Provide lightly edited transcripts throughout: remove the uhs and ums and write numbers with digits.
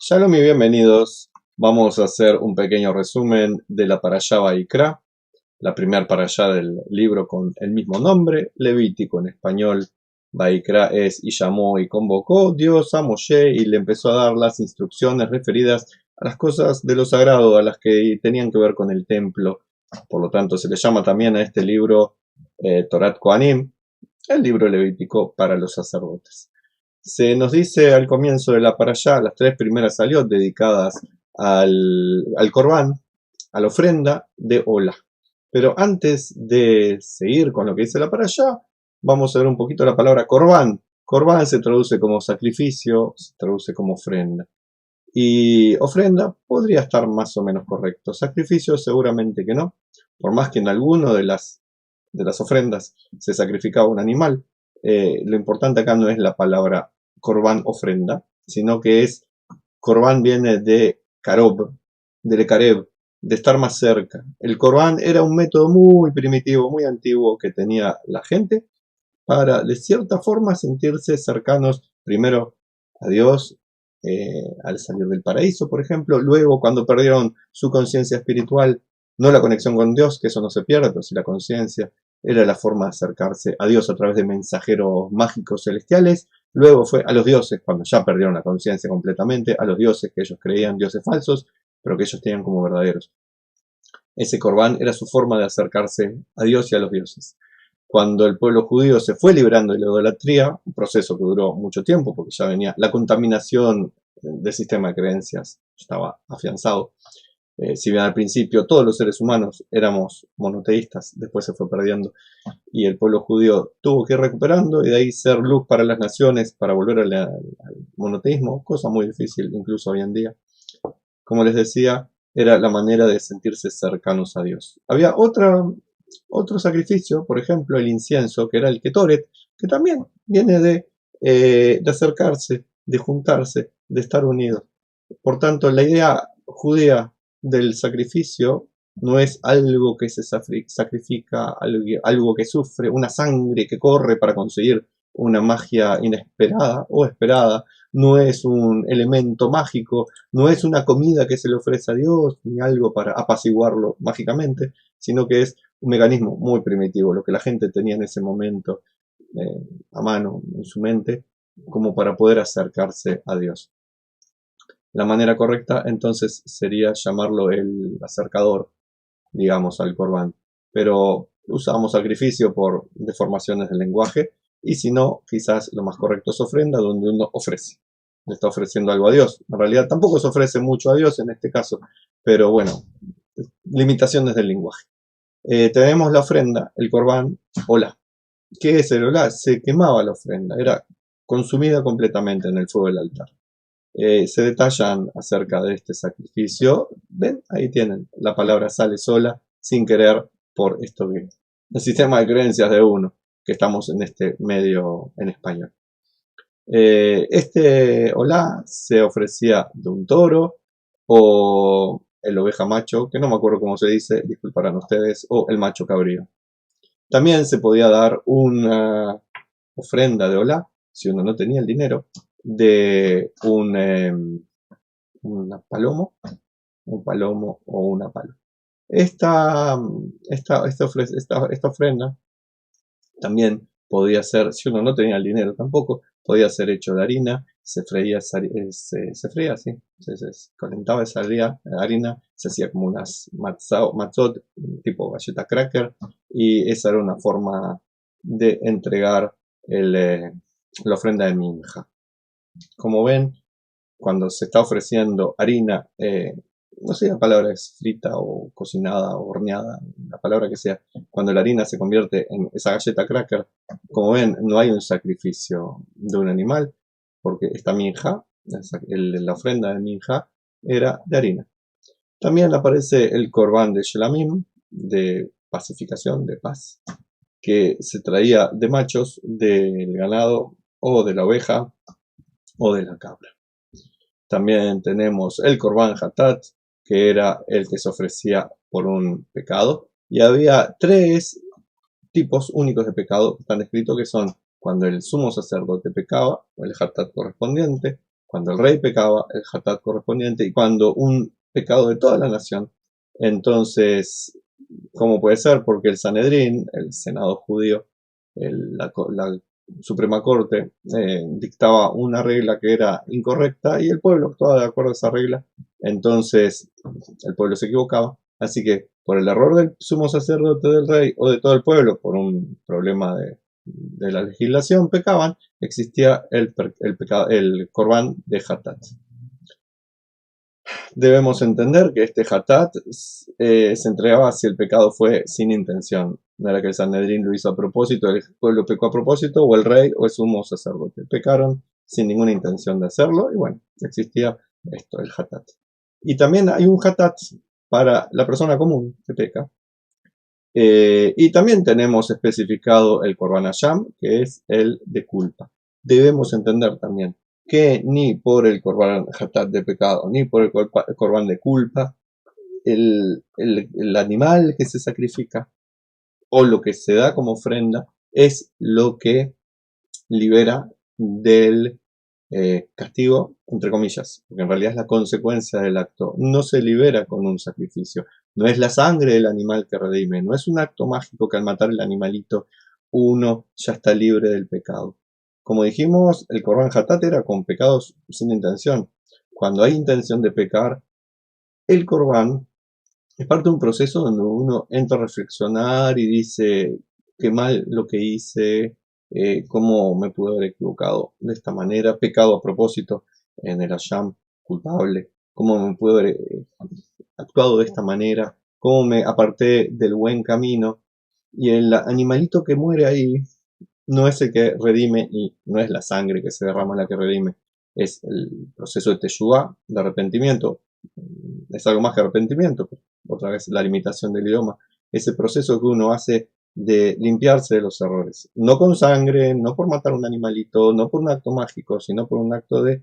Shalom y bienvenidos. Vamos a hacer un pequeño resumen de la parashá Vaikra, la primera parashá del libro con el mismo nombre, Levítico en español. Vaikra es y llamó y convocó Dios a Moshe y le empezó a dar las instrucciones referidas a las cosas de lo sagrado, a las que tenían que ver con el templo. Por lo tanto, se le llama también a este libro Torat Kohanim, el libro levítico para los sacerdotes. Se nos dice al comienzo de la parashá, las tres primeras saliot dedicadas al Corbán, a la ofrenda de Ola. Pero antes de seguir con lo que dice la parashá, vamos a ver un poquito la palabra Corbán. Corbán se traduce como sacrificio, se traduce como ofrenda. Y ofrenda podría estar más o menos correcto. Sacrificio seguramente que no. Por más que en alguno de las ofrendas se sacrificaba un animal, lo importante acá no es la palabra Corbán ofrenda, sino que es Corbán viene de Karob, de Kareb, de estar más cerca. El Corbán era un método muy primitivo, muy antiguo que tenía la gente para de cierta forma sentirse cercanos primero a Dios al salir del paraíso, por ejemplo, luego cuando perdieron su conciencia espiritual, no la conexión con Dios, que eso no se pierde, pero sí la conciencia, era la forma de acercarse a Dios a través de mensajeros mágicos celestiales. Luego fue a los dioses, cuando ya perdieron la conciencia completamente, a los dioses que ellos creían dioses falsos, pero que ellos tenían como verdaderos. Ese Corbán era su forma de acercarse a Dios y a los dioses. Cuando el pueblo judío se fue librando de la idolatría, un proceso que duró mucho tiempo, porque ya venía la contaminación del sistema de creencias, estaba afianzado. Si bien al principio todos los seres humanos éramos monoteístas, después se fue perdiendo y el pueblo judío tuvo que ir recuperando y de ahí ser luz para las naciones para volver al monoteísmo, cosa muy difícil incluso hoy en día. Como les decía, era la manera de sentirse cercanos a Dios. Había otro sacrificio, por ejemplo, el incienso, que era el ketoret, que también viene de acercarse, de juntarse, de estar unidos. Por tanto, la idea judía del sacrificio no es algo que se sacrifica, algo que sufre, una sangre que corre para conseguir una magia inesperada o esperada, no es un elemento mágico, no es una comida que se le ofrece a Dios, ni algo para apaciguarlo mágicamente, sino que es un mecanismo muy primitivo, lo que la gente tenía en ese momento a mano, en su mente, como para poder acercarse a Dios. La manera correcta entonces sería llamarlo el acercador, digamos, al Corbán. Pero usamos sacrificio por deformaciones del lenguaje y si no, quizás lo más correcto es ofrenda, donde uno ofrece. Le está ofreciendo algo a Dios. En realidad tampoco se ofrece mucho a Dios en este caso, pero bueno, limitaciones del lenguaje. Tenemos la ofrenda, el Corbán, Olá. ¿Qué es el Olá? Se quemaba la ofrenda, era consumida completamente en el fuego del altar. Se detallan acerca de este sacrificio. ¿Ven? Ahí tienen. La palabra sale sola, sin querer, por esto que el sistema de creencias de uno, que estamos en este medio en español. Este Olá se ofrecía de un toro o el oveja macho, que no me acuerdo cómo se dice, disculparán ustedes, o el macho cabrío. También se podía dar una ofrenda de Olá, si uno no tenía el dinero, de un palomo o una palo. Esta ofrenda también podía ser, si uno no tenía el dinero tampoco, podía ser hecho de harina, se freía, sí, se calentaba esa harina, se hacía como unas matzot, tipo galleta cracker, y esa era una forma de entregar la ofrenda de minja. Como ven, cuando se está ofreciendo harina, no sé si la palabra es frita o cocinada o horneada, la palabra que sea, cuando la harina se convierte en esa galleta cracker, como ven, no hay un sacrificio de un animal, porque esta minja, la ofrenda de minja, era de harina. También aparece el corbán de Shelamim, de pacificación, de paz, que se traía de machos del ganado o de la oveja o de la cabra. También tenemos el Corbán Hatat, que era el que se ofrecía por un pecado. Y había tres tipos únicos de pecado que están descritos, que son cuando el sumo sacerdote pecaba, o el Hatat correspondiente, Cuando el rey pecaba, el hatat correspondiente, y cuando un pecado de toda la nación, entonces, ¿cómo puede ser? Porque el Sanedrín, el Senado judío, la Suprema Corte, dictaba una regla que era incorrecta y el pueblo actuaba de acuerdo a esa regla. Entonces, el pueblo se equivocaba. Así que, por el error del sumo sacerdote, del rey o de todo el pueblo, por un problema de la legislación, pecaban, existía el corbán de hatat. Debemos entender que este hatat se entregaba si el pecado fue sin intención. No era que el Sanedrín lo hizo a propósito, el pueblo pecó a propósito, o el rey o el sumo sacerdote. Pecaron sin ninguna intención de hacerlo, y bueno, existía esto, el hatat. Y también hay un hatat para la persona común que peca. Y también tenemos especificado el Korban Hayam, que es el de culpa. Debemos entender también que ni por el Korban Hatat de pecado, ni por el Korban de culpa, el animal que se sacrifica o lo que se da como ofrenda es lo que libera del castigo, entre comillas, porque en realidad es la consecuencia del acto. No se libera con un sacrificio. No es la sangre del animal que redime. No es un acto mágico que al matar el animalito uno ya está libre del pecado. Como dijimos, el Korban Hatat era con pecados sin intención. Cuando hay intención de pecar, el Korban es parte de un proceso donde uno entra a reflexionar y dice, qué mal lo que hice, cómo me pude haber equivocado de esta manera, pecado a propósito en el Hayam, culpable, cómo me pude haber actuado de esta manera, cómo me aparté del buen camino. Y el animalito que muere ahí no es el que redime y no es la sangre que se derrama la que redime, es el proceso de teshuvá, de arrepentimiento. Es algo más que arrepentimiento, otra vez la limitación del idioma, ese proceso que uno hace de limpiarse de los errores, no con sangre, no por matar un animalito, no por un acto mágico, sino por un acto de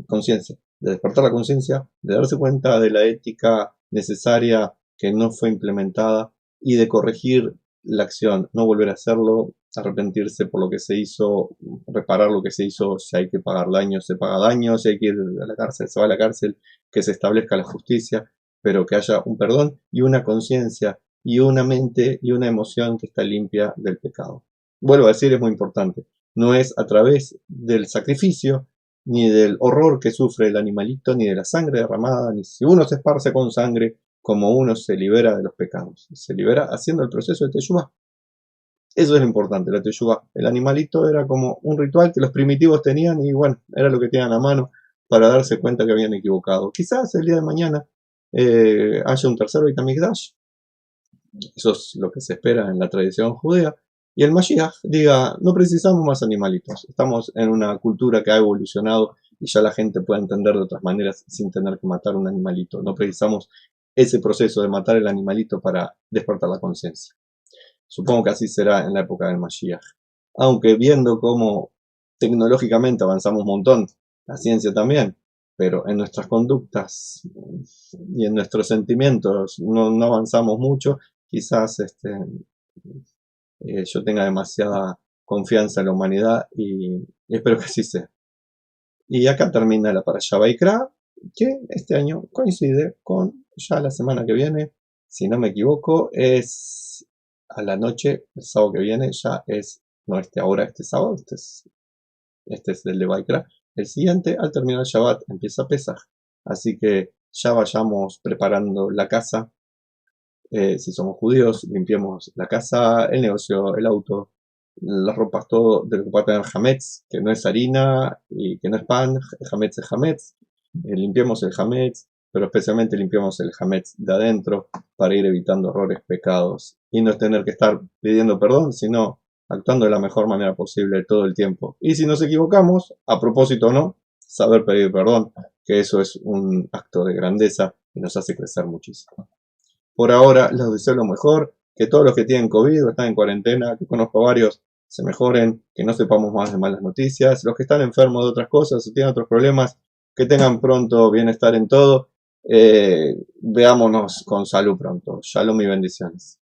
conciencia, de despertar la conciencia, de darse cuenta de la ética necesaria que no fue implementada y de corregir la acción, no volver a hacerlo, arrepentirse por lo que se hizo, reparar lo que se hizo, si hay que pagar daño, se paga daño, si hay que ir a la cárcel, se va a la cárcel, que se establezca la justicia, pero que haya un perdón y una conciencia y una mente y una emoción que está limpia del pecado. Vuelvo a decir, es muy importante, no es a través del sacrificio, ni del horror que sufre el animalito, ni de la sangre derramada, ni si uno se esparce con sangre, como uno se libera de los pecados. Se libera haciendo el proceso de teshuvá. Eso es lo importante, la teshuvá. El animalito era como un ritual que los primitivos tenían y bueno, era lo que tenían a mano para darse cuenta que habían equivocado. Quizás el día de mañana haya un tercer Beit HaMikdash. Eso es lo que se espera en la tradición judía. Y el Mashiach diga, no precisamos más animalitos. Estamos en una cultura que ha evolucionado y ya la gente puede entender de otras maneras sin tener que matar un animalito. No precisamos ese proceso de matar el animalito para despertar la conciencia. Supongo que así será en la época del Mashiach. Aunque viendo cómo tecnológicamente avanzamos un montón, la ciencia también, pero en nuestras conductas y en nuestros sentimientos no avanzamos mucho, quizás yo tenga demasiada confianza en la humanidad y espero que así sea. Y acá termina la Parashá Vaikra, que este año coincide con ya la semana que viene, si no me equivoco, es a la noche, el sábado que viene, ya es, no ahora, este sábado, este es el de Vaikra. El siguiente, al terminar el Shabbat, empieza Pesaj. Así que ya vayamos preparando la casa. Si somos judíos, limpiemos la casa, el negocio, el auto, las ropas, todo de lo que pueda tener hametz, que no es harina y que no es pan, hametz es hametz. Limpiemos el hametz, pero especialmente limpiemos el hametz de adentro para ir evitando errores, pecados y no tener que estar pidiendo perdón, sino actuando de la mejor manera posible todo el tiempo. Y si nos equivocamos, a propósito o no, saber pedir perdón, que eso es un acto de grandeza y nos hace crecer muchísimo. Por ahora les deseo lo mejor, que todos los que tienen COVID o están en cuarentena, que conozco varios, se mejoren, que no sepamos más de malas noticias, los que están enfermos de otras cosas o tienen otros problemas, que tengan pronto bienestar en todo, veámonos con salud pronto. Shalom y bendiciones.